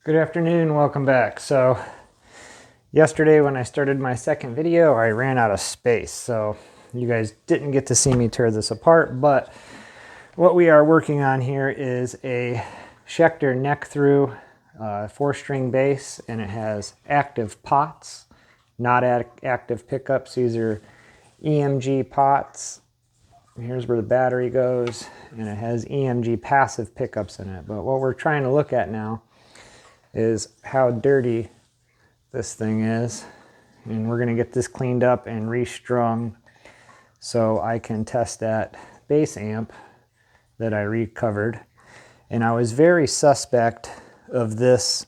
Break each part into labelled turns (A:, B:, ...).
A: Good afternoon, welcome back. So yesterday when I started my second video, I ran out of space. So you guys didn't get to see me tear this apart, but what we are working on here is a Schecter neck through 4-string bass, and it has active pots, not active pickups. These are EMG pots. Here's where the battery goes, and it has EMG passive pickups in it. But what we're trying to look at now is how dirty this thing is, and we're going to get this cleaned up and restrung so I can test that bass amp that I recovered. And I was very suspect of this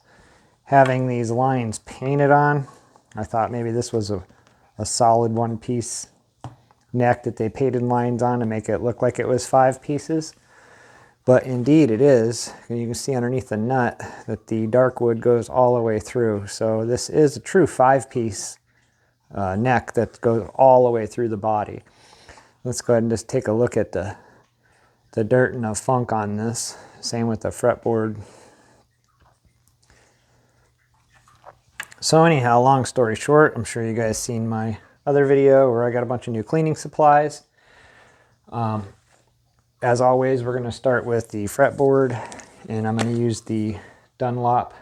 A: having these lines painted on. I thought maybe this was a solid one-piece neck that they painted lines on to make it look like it was 5 pieces. But indeed it is. You can see underneath the nut that the dark wood goes all the way through. So this is a true 5-piece neck that goes all the way through the body. Let's go ahead and just take a look at the dirt and the funk on this. Same with the fretboard. So anyhow, long story short, I'm sure you guys seen my other video where I got a bunch of new cleaning supplies. As always, we're going to start with the fretboard, and I'm going to use the Dunlop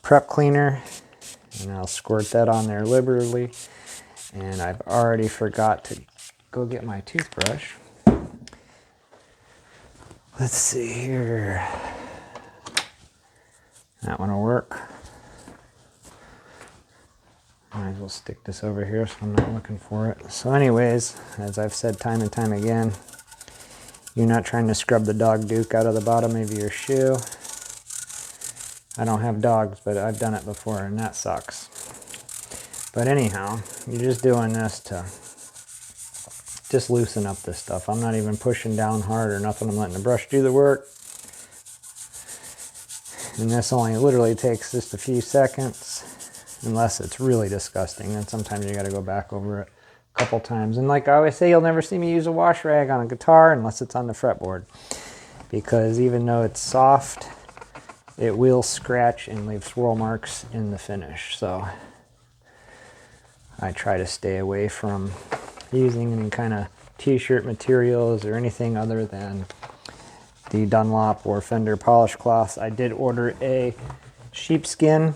A: prep cleaner, and I'll squirt that on there liberally. And I've already forgot to go get my toothbrush. Let's see here. That one will work. Might as well stick this over here so I'm not looking for it. So anyways, as I've said time and time again, you're not trying to scrub the dog duke out of the bottom of your shoe. I don't have dogs, but I've done it before, and that sucks. But anyhow, you're just doing this to just loosen up this stuff. I'm not even pushing down hard or nothing. I'm letting the brush do the work. And this only literally takes just a few seconds, unless it's really disgusting. And sometimes you got to go back over it couple times. And like I always say, you'll never see me use a wash rag on a guitar unless it's on the fretboard, because even though it's soft, it will scratch and leave swirl marks in the finish. So I try to stay away from using any kind of t-shirt materials or anything other than the Dunlop or Fender polish cloths. I did order a sheepskin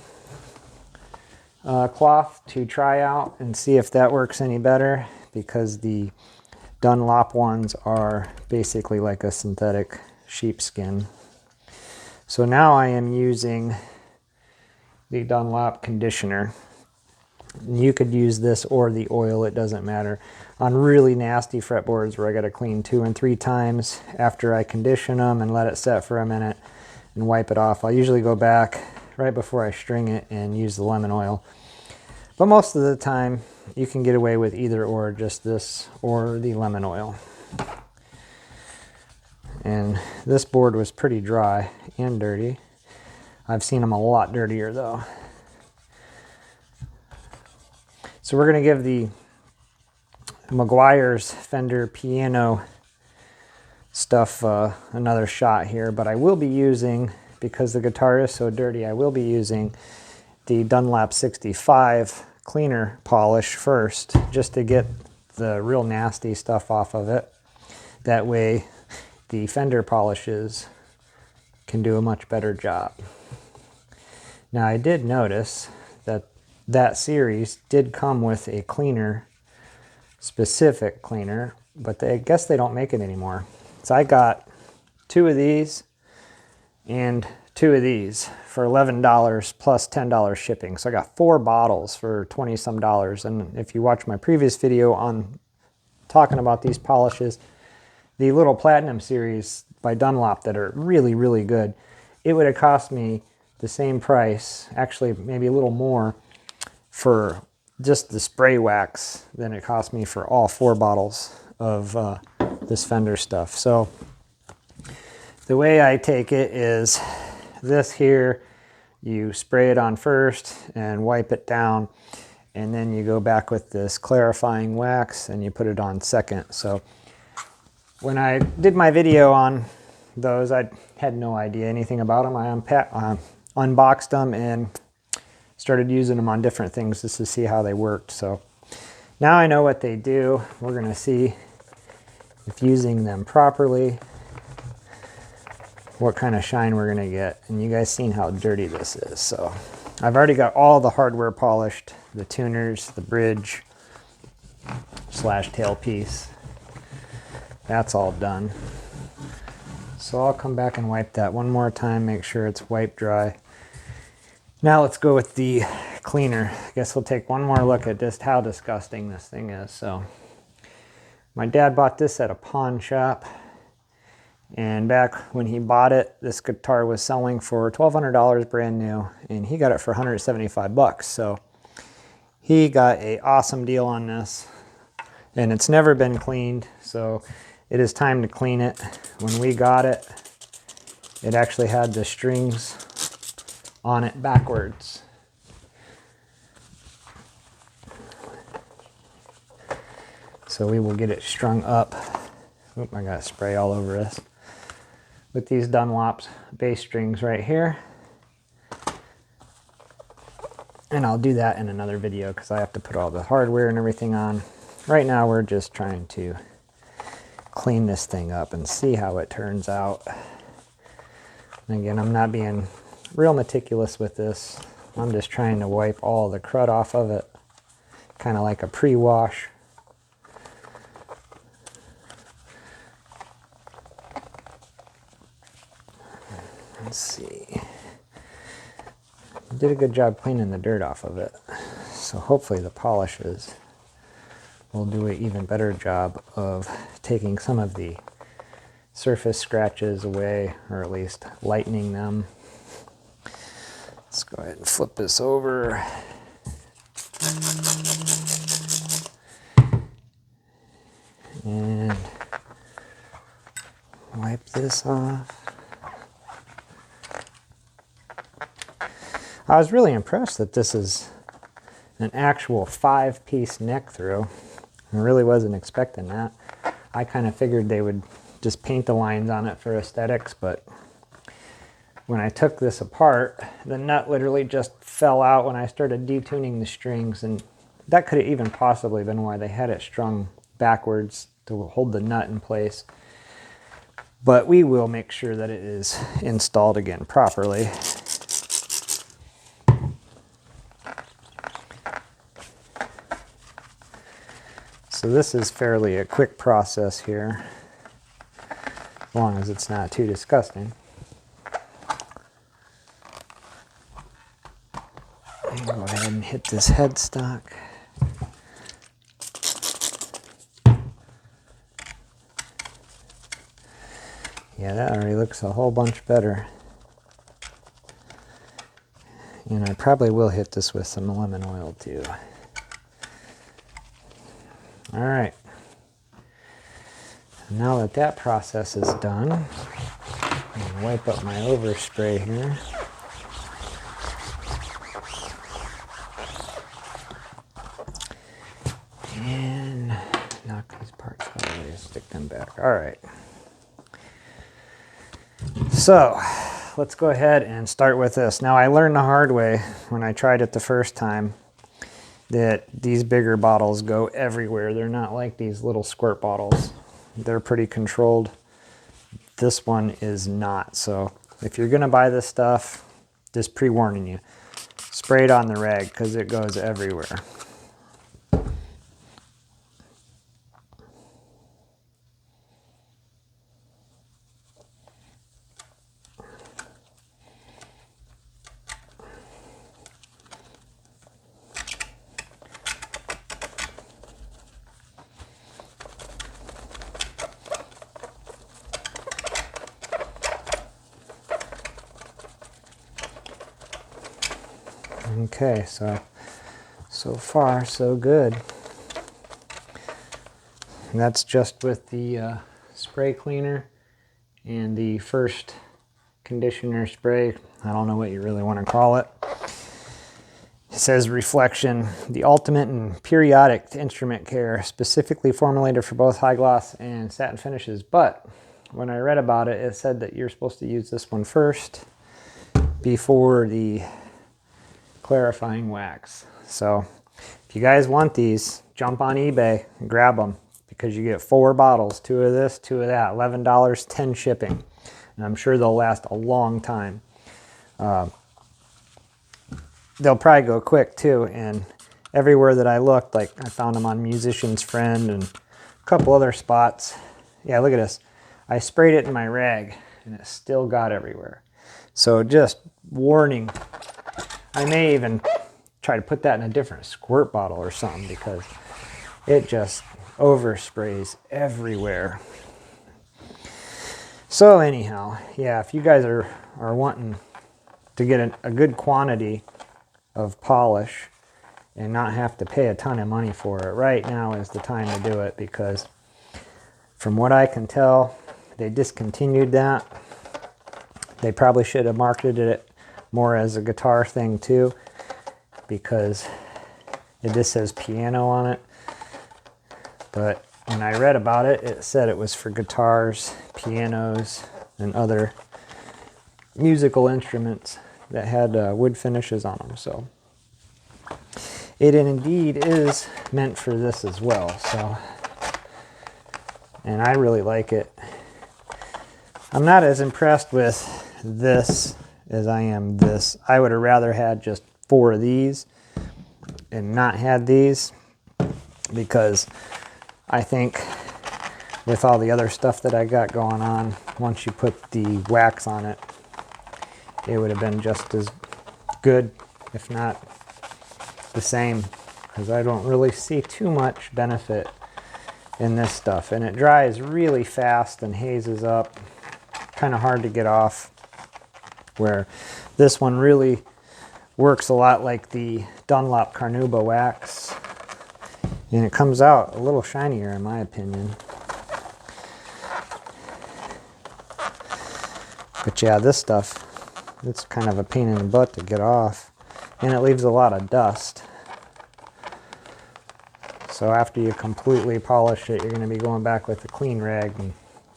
A: cloth to try out and see if that works any better, because the Dunlop ones are basically like a synthetic sheepskin. So now I am using the Dunlop conditioner. You could use this or the oil, it doesn't matter. On really nasty fretboards where I got to clean 2 and 3 times after I condition them and let it set for a minute and wipe it off, I'll usually go back right before I string it and use the lemon oil. But most of the time you can get away with either or, just this or the lemon oil. And this board was pretty dry and dirty. I've seen them a lot dirtier though. So we're going to give the Meguiar's Fender piano stuff another shot here, but I will be using, because the guitar is so dirty, I will be using the Dunlop 65 cleaner polish first, just to get the real nasty stuff off of it. That way the Fender polishes can do a much better job. Now I did notice that that series did come with a cleaner, specific cleaner, but I guess they don't make it anymore. So I got 2 of these and 2 of these for $11 plus $10 shipping. So I got 4 bottles for 20 some dollars. And if you watch my previous video on talking about these polishes, the little Platinum series by Dunlop that are really, really good, it would have cost me the same price, actually maybe a little more, for just the spray wax than it cost me for all 4 bottles of this Fender stuff. So the way I take it is this here, you spray it on first and wipe it down, and then you go back with this clarifying wax and you put it on second. So when I did my video on those, I had no idea anything about them. I unboxed them and started using them on different things just to see how they worked. So now I know what they do. We're going to see if using them properly, what kind of shine we're going to get. And you guys seen how dirty this is. So I've already got all the hardware polished, the tuners, the bridge / tailpiece. That's all done. So I'll come back and wipe that one more time, make sure it's wiped dry. Now let's go with the cleaner. I guess we'll take one more look at just how disgusting this thing is. So my dad bought this at a pawn shop, and back when he bought it, this guitar was selling for $1,200 brand new, and he got it for 175 bucks. So he got an awesome deal on this, and it's never been cleaned, so it is time to clean it. When we got it, it actually had the strings on it backwards. So we will get it strung up. Oop, I got spray all over this. With these Dunlop bass strings right here. And I'll do that in another video because I have to put all the hardware and everything on. Right now we're just trying to clean this thing up and see how it turns out. And again, I'm not being real meticulous with this. I'm just trying to wipe all the crud off of it, kind of like a pre-wash. Let's see. Did a good job cleaning the dirt off of it. So hopefully the polishes will do an even better job of taking some of the surface scratches away, or at least lightening them. Let's go ahead and flip this over. And wipe this off. I was really impressed that this is an actual 5-piece neck through. I really wasn't expecting that. I kind of figured they would just paint the lines on it for aesthetics, but when I took this apart, the nut literally just fell out when I started detuning the strings, and that could have even possibly been why they had it strung backwards to hold the nut in place. But we will make sure that it is installed again properly. So this is fairly a quick process here, as long as it's not too disgusting. Go ahead and hit this headstock. Yeah, that already looks a whole bunch better. And I probably will hit this with some lemon oil too. All right. Now that that process is done, I'm going to wipe up my overspray here. And knock these parts out of the way, stick them back. All right. So let's go ahead and start with this. Now I learned the hard way when I tried it the first time that these bigger bottles go everywhere. They're not like these little squirt bottles. They're pretty controlled. This one is not. So if you're gonna buy this stuff, just pre-warning you, spray it on the rag because it goes everywhere. Okay, so far so good. And that's just with the spray cleaner and the first conditioner spray. I don't know what you really want to call it. It says reflection, the ultimate and periodic instrument care, specifically formulated for both high gloss and satin finishes. But when I read about it, it said that you're supposed to use this one first before the clarifying wax. So if you guys want these, jump on eBay and grab them, because you get 4 bottles, 2 of this, 2 of that, $11, 10 shipping. And I'm sure they'll last a long time. They'll probably go quick too, and everywhere that I looked, like I found them on Musician's Friend and a couple other spots. Yeah, look at this. I sprayed it in my rag and it still got everywhere. So just warning, I may even try to put that in a different squirt bottle or something, because it just oversprays everywhere. So anyhow, yeah, if you guys are wanting to get a good quantity of polish and not have to pay a ton of money for it, right now is the time to do it, because from what I can tell, they discontinued that. They probably should have marketed it more as a guitar thing too, because it just says piano on it. But when I read about it, it said it was for guitars, pianos, and other musical instruments that had wood finishes on them. So it indeed is meant for this as well. So, and I really like it. I'm not as impressed with this as I am this. I would have rather had just 4 of these and not had these, because I think with all the other stuff that I got going on, once you put the wax on it, it would have been just as good, if not the same, because I don't really see too much benefit in this stuff. And it dries really fast and hazes up, kind of hard to get off, where this one really works a lot like the Dunlop Carnauba wax, and it comes out a little shinier in my opinion. But yeah, this stuff, it's kind of a pain in the butt to get off, and it leaves a lot of dust. So after you completely polish it, you're going to be going back with a clean rag and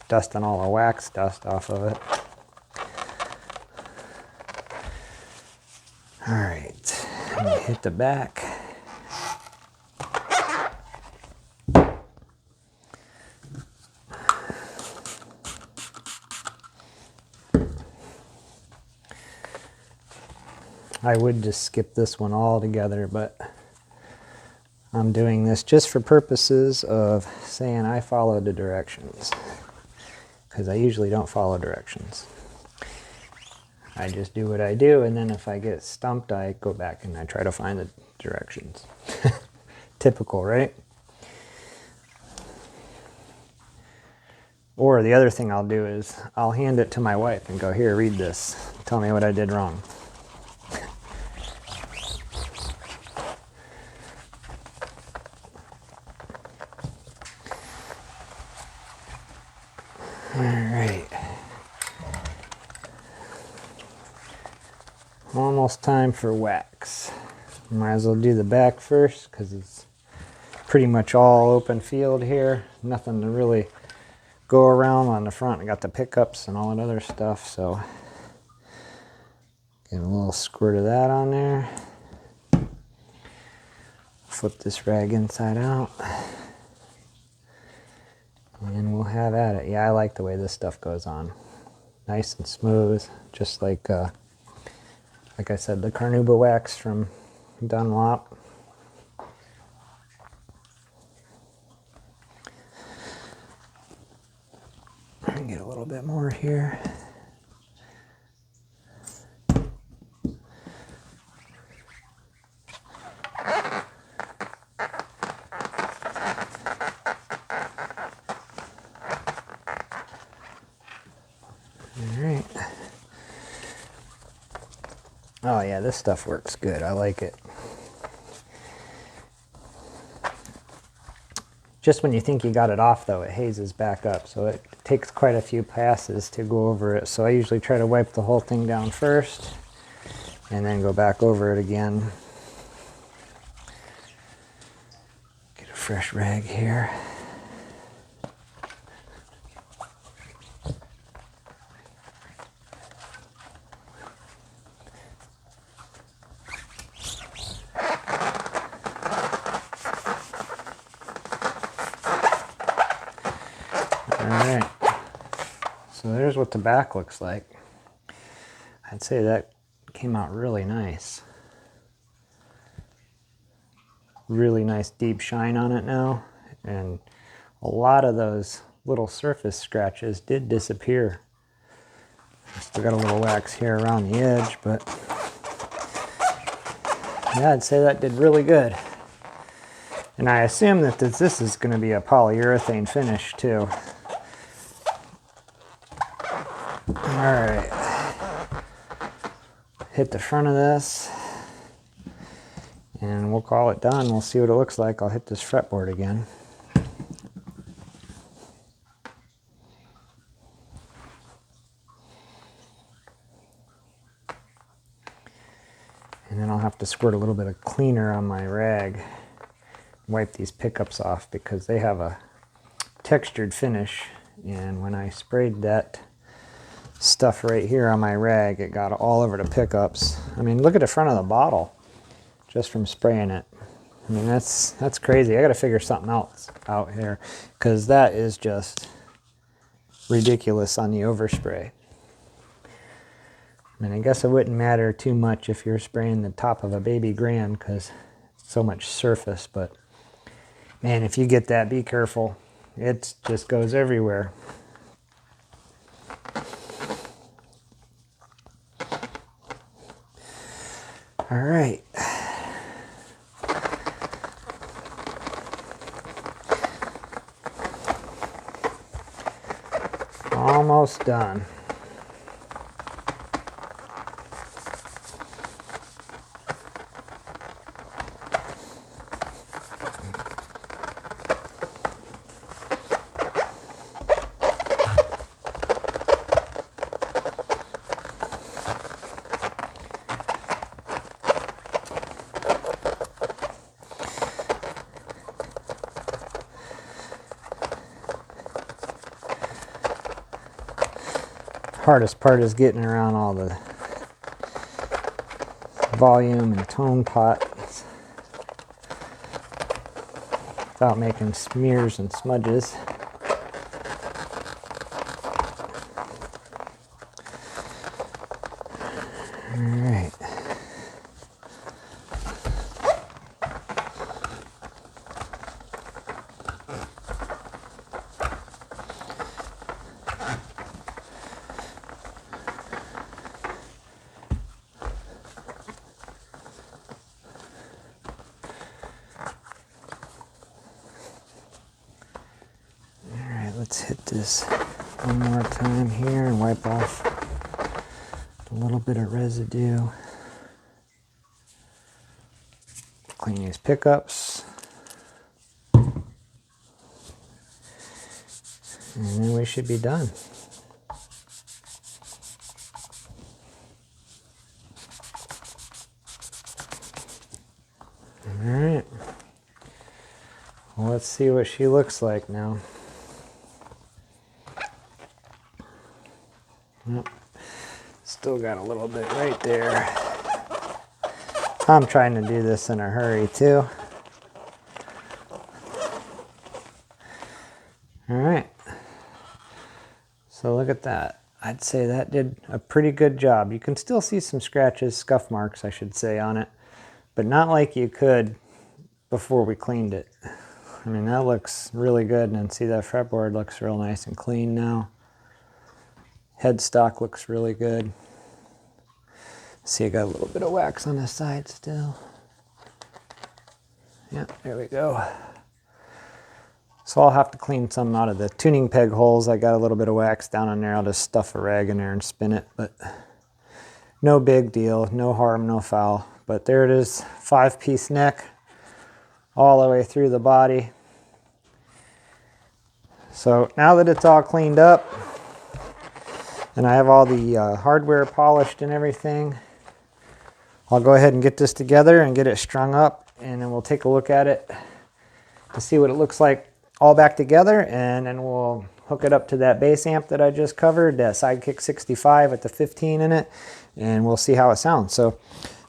A: dusting all the wax dust off of it. All right, let me hit the back. I would just skip this one altogether, but I'm doing this just for purposes of saying I followed the directions, because I usually don't follow directions. I just do what I do, and then if I get stumped, I go back and I try to find the directions. Typical, right? Or the other thing I'll do is I'll hand it to my wife and go, here, read this. Tell me what I did wrong. All right. Almost time for wax. Might as well do the back first, because it's pretty much all open field here. Nothing to really go around on the front. I got the pickups and all that other stuff, so get a little squirt of that on there. Flip this rag inside out, and we'll have at it. Yeah, I like the way this stuff goes on. Nice and smooth, just like I said, the Carnauba wax from Dunlop. Get a little bit more here. Alright. Oh yeah, this stuff works good. I like it. Just when you think you got it off, though, it hazes back up. So it takes quite a few passes to go over it. So I usually try to wipe the whole thing down first and then go back over it again. Get a fresh rag here. there's what the back looks like. I'd say that came out really nice. Really nice deep shine on it now, and a lot of those little surface scratches did disappear. Still got a little wax here around the edge, but yeah, I'd say that did really good. And I assume that this is going to be a polyurethane finish too. Alright, hit the front of this and we'll call it done. We'll see what it looks like. I'll hit this fretboard again. And then I'll have to squirt a little bit of cleaner on my rag, wipe these pickups off because they have a textured finish, and when I sprayed that stuff right here on my rag, it got all over the pickups. I mean, look at the front of the bottle just from spraying it. I mean, that's crazy. I got to figure something else out here because that is just ridiculous on the overspray. I mean, I guess it wouldn't matter too much if you're spraying the top of a baby grand because it's so much surface, but man, if you get that, be careful. It just goes everywhere. All right. Almost done. Hardest part is getting around all the volume and tone pots without making smears and smudges. All right. Let's hit this one more time here and wipe off a little bit of residue. Clean these pickups. And then we should be done. All right. Well, let's see what she looks like now. Yep. Still got a little bit right there. I'm trying to do this in a hurry too. All right. So look at that. I'd say that did a pretty good job. You can still see some scratches, scuff marks, I should say, on it, but not like you could before we cleaned it. I mean, that looks really good, and see that fretboard looks real nice and clean now. Headstock looks really good. See, I got a little bit of wax on the side still. Yeah, there we go. So I'll have to clean some out of the tuning peg holes. I got a little bit of wax down in there. I'll just stuff a rag in there and spin it, but no big deal, no harm, no foul. But there it is, 5-piece neck all the way through the body. So now that it's all cleaned up, and I have all the hardware polished and everything, I'll go ahead and get this together and get it strung up, and then we'll take a look at it to see what it looks like all back together, and then we'll hook it up to that bass amp that I just covered, that Sidekick 65 with the 15 in it, and we'll see how it sounds. So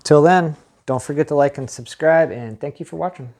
A: till then, don't forget to like and subscribe, and thank you for watching.